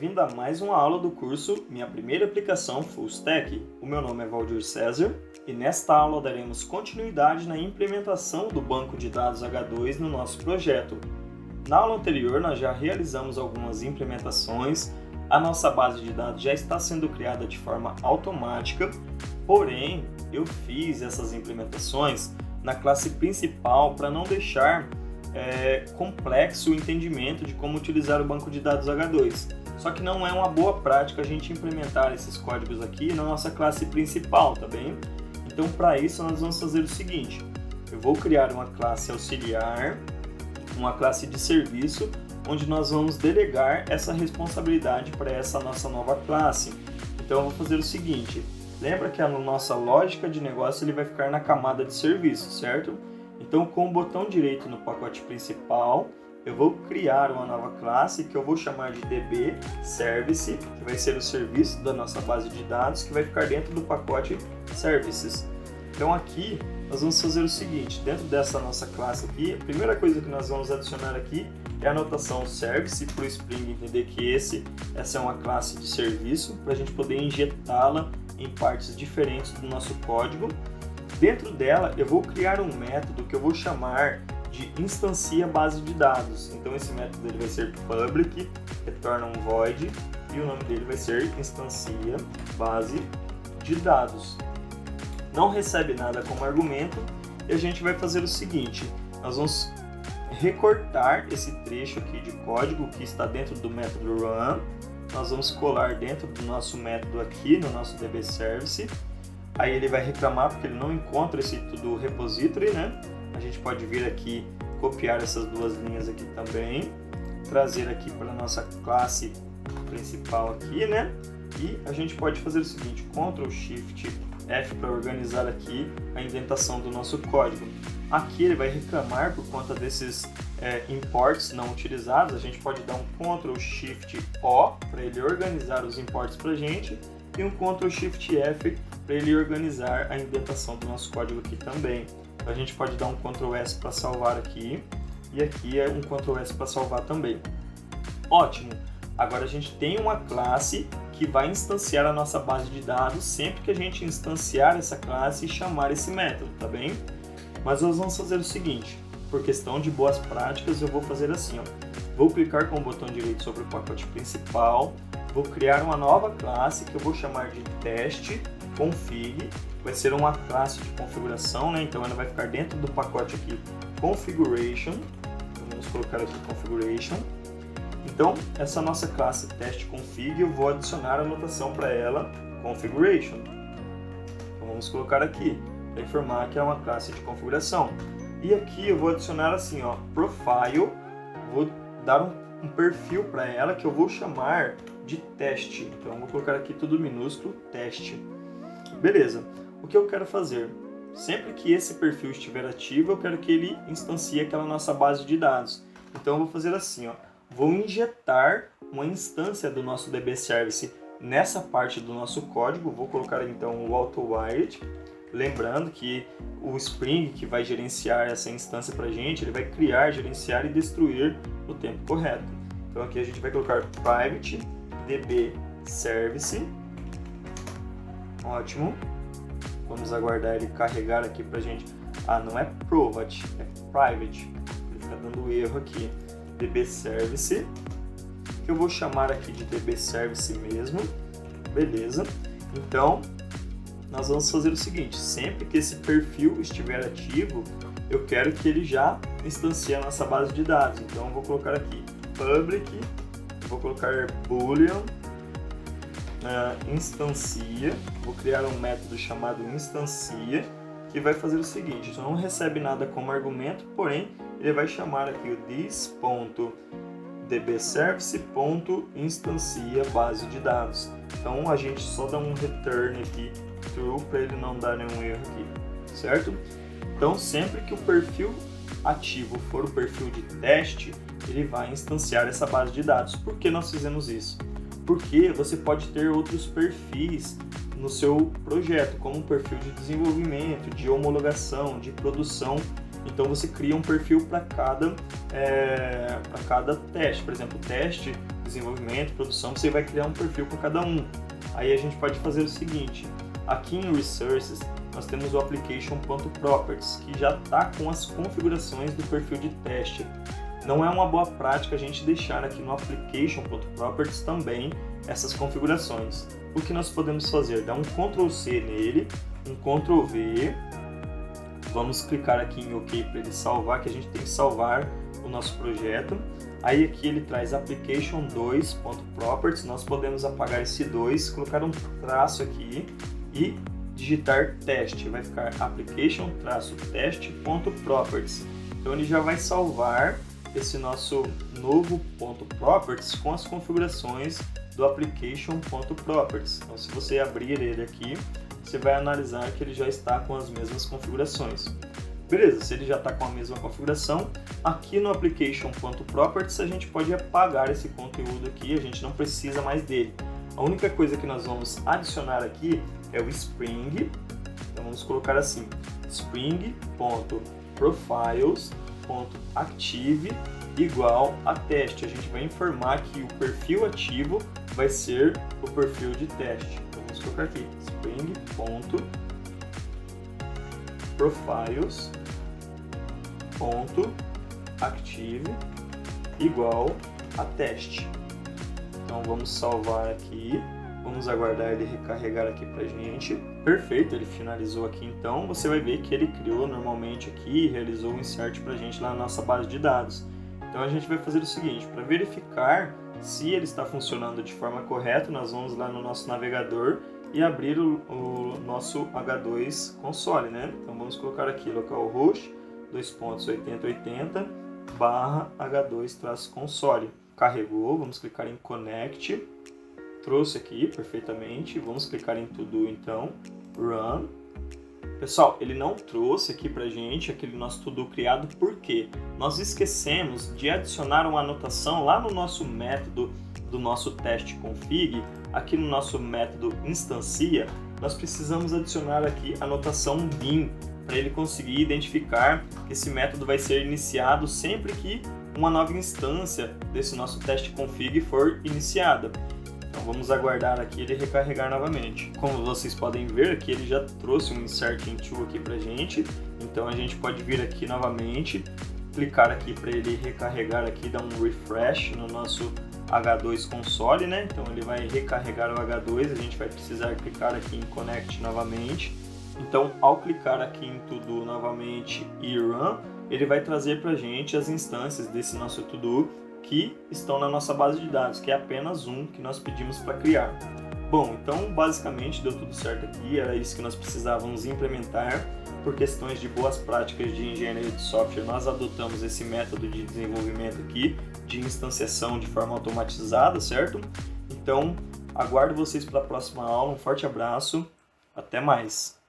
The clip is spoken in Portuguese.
bem-vindo a mais uma aula do curso Minha Primeira Aplicação Full Stack. O meu nome é Valdir César e nesta aula daremos continuidade na implementação do banco de dados H2 no nosso projeto. Na aula anterior nós já realizamos algumas implementações, a nossa base de dados já está sendo criada de forma automática, porém eu fiz essas implementações na classe principal para não deixar complexo o entendimento de como utilizar o banco de dados H2. Só que não é uma boa prática a gente implementar esses códigos aqui na nossa classe principal, tá bem? Então, para isso, nós vamos fazer o seguinte. Eu vou criar uma classe auxiliar, uma classe de serviço, onde nós vamos delegar essa responsabilidade para essa nossa nova classe. Então, eu vou fazer o seguinte. Lembra que a nossa lógica de negócio ele vai ficar na camada de serviço, certo? Então, com o botão direito no pacote principal, eu vou criar uma nova classe que eu vou chamar de DB Service, que vai ser o serviço da nossa base de dados, que vai ficar dentro do pacote Services. Então, aqui, nós vamos fazer o seguinte, dentro dessa nossa classe aqui, a primeira coisa que nós vamos adicionar aqui é a notação Service, para o Spring entender que essa é uma classe de serviço, para a gente poder injetá-la em partes diferentes do nosso código. Dentro dela, eu vou criar um método que eu vou chamar de instancia base de dados. Então, esse método ele vai ser public, retorna um void, e o nome dele vai ser instancia base de dados. Não recebe nada como argumento, e a gente vai fazer o seguinte, nós vamos recortar esse trecho aqui de código que está dentro do método run, nós vamos colar dentro do nosso método aqui, no nosso DB Service. Aí ele vai reclamar porque ele não encontra esse do repository, né? A gente pode vir aqui, copiar essas duas linhas aqui também, trazer aqui para a nossa classe principal aqui, né? E a gente pode fazer o seguinte, Ctrl Shift F para organizar aqui a indentação do nosso código. Aqui ele vai reclamar por conta desses imports não utilizados, a gente pode dar um Ctrl Shift O para ele organizar os imports para a gente e um Ctrl Shift F para ele organizar a indentação do nosso código aqui também. Então, a gente pode dar um Ctrl S para salvar aqui e aqui é um Ctrl S para salvar também. Ótimo! Agora a gente tem uma classe que vai instanciar a nossa base de dados sempre que a gente instanciar essa classe e chamar esse método, tá bem? Mas nós vamos fazer o seguinte, por questão de boas práticas eu vou fazer assim, ó. Vou clicar com o botão direito sobre o pacote principal, vou criar uma nova classe que eu vou chamar de teste config, vai ser uma classe de configuração, né? Então ela vai ficar dentro do pacote aqui configuration, então, vamos colocar aqui configuration. Então essa nossa classe teste config eu vou adicionar a notação para ela configuration. Então vamos colocar aqui para informar que é uma classe de configuração. E aqui eu vou adicionar assim, ó, profile, vou dar um perfil para ela que eu vou chamar de teste. Então eu vou colocar aqui tudo minúsculo, teste. Beleza, o que eu quero fazer? Sempre que esse perfil estiver ativo, eu quero que ele instancie aquela nossa base de dados. Então eu vou fazer assim, ó, vou injetar uma instância do nosso DB Service nessa parte do nosso código, vou colocar então o AutoWired, lembrando que o Spring que vai gerenciar essa instância para a gente, ele vai criar, gerenciar e destruir no tempo correto. Então aqui a gente vai colocar private DB Service. Ótimo. Vamos aguardar ele carregar aqui pra gente. Ah, não é private, é private. Ele fica dando erro aqui. DB Service, que eu vou chamar aqui de DB Service mesmo. Beleza. Então, nós vamos fazer o seguinte. Sempre que esse perfil estiver ativo, eu quero que ele já instancie a nossa base de dados. Então, eu vou colocar aqui public, vou colocar boolean, instancia, vou criar um método chamado instancia, que vai fazer o seguinte, isso não recebe nada como argumento, porém, ele vai chamar aqui o this.dbService.instancia base de dados. Então, a gente só dá um return aqui, true, para ele não dar nenhum erro aqui, certo? Então, sempre que o perfil ativo for o perfil de teste, ele vai instanciar essa base de dados. Por que nós fizemos isso? Porque você pode ter outros perfis no seu projeto, como um perfil de desenvolvimento, de homologação, de produção. Então você cria um perfil para cada teste. Por exemplo, o teste desenvolvimento, produção, você vai criar um perfil para cada um. Aí a gente pode fazer o seguinte, aqui em Resources nós temos o Application.Properties, que já está com as configurações do perfil de teste. Não é uma boa prática a gente deixar aqui no Application.Properties também essas configurações. O que nós podemos fazer? Dar um Ctrl+C nele, um Ctrl+V, vamos clicar aqui em OK para ele salvar, que a gente tem que salvar o nosso projeto. Aí aqui ele traz Application2.Properties, nós podemos apagar esse 2, colocar um traço aqui e digitar teste, vai ficar application-teste.properties. Então ele já vai salvar esse nosso novo .properties com as configurações do application.properties. Então se você abrir ele aqui, você vai analisar que ele já está com as mesmas configurações. Beleza, se ele já está com a mesma configuração, aqui no application.properties a gente pode apagar esse conteúdo aqui, a gente não precisa mais dele. A única coisa que nós vamos adicionar aqui é o Spring, então vamos colocar assim, spring.profiles.active igual a teste. A gente vai informar que o perfil ativo vai ser o perfil de teste. Então vamos colocar aqui, spring.profiles.active igual a teste. Então vamos salvar aqui, vamos aguardar ele recarregar aqui pra gente. Perfeito, ele finalizou aqui então. Você vai ver que ele criou normalmente aqui e realizou o insert pra gente lá na nossa base de dados. Então a gente vai fazer o seguinte, para verificar se ele está funcionando de forma correta, nós vamos lá no nosso navegador e abrir o nosso H2 console, né? Então vamos colocar aqui localhost 2.8080/H2-console. Carregou, vamos clicar em Connect, trouxe aqui perfeitamente, vamos clicar em To Do então, Run. Pessoal, ele não trouxe aqui pra gente aquele nosso To Do criado porque nós esquecemos de adicionar uma anotação lá no nosso método do nosso teste config, aqui no nosso método instancia, nós precisamos adicionar aqui a anotação bin para ele conseguir identificar que esse método vai ser iniciado sempre que uma nova instância desse nosso teste config for iniciada. Então vamos aguardar aqui ele recarregar novamente. Como vocês podem ver aqui, ele já trouxe um insert into aqui pra gente. Então a gente pode vir aqui novamente, clicar aqui para ele recarregar aqui, dar um refresh no nosso H2 console, né? Então ele vai recarregar o H2, a gente vai precisar clicar aqui em Connect novamente. Então ao clicar aqui em To Do novamente e Run, ele vai trazer pra gente as instâncias desse nosso To Do que estão na nossa base de dados, que é apenas um que nós pedimos para criar. Bom, então basicamente deu tudo certo aqui, era isso que nós precisávamos implementar. Por questões de boas práticas de engenharia de software, nós adotamos esse método de desenvolvimento aqui, de instanciação de forma automatizada, certo? Então, aguardo vocês para a próxima aula, um forte abraço, até mais!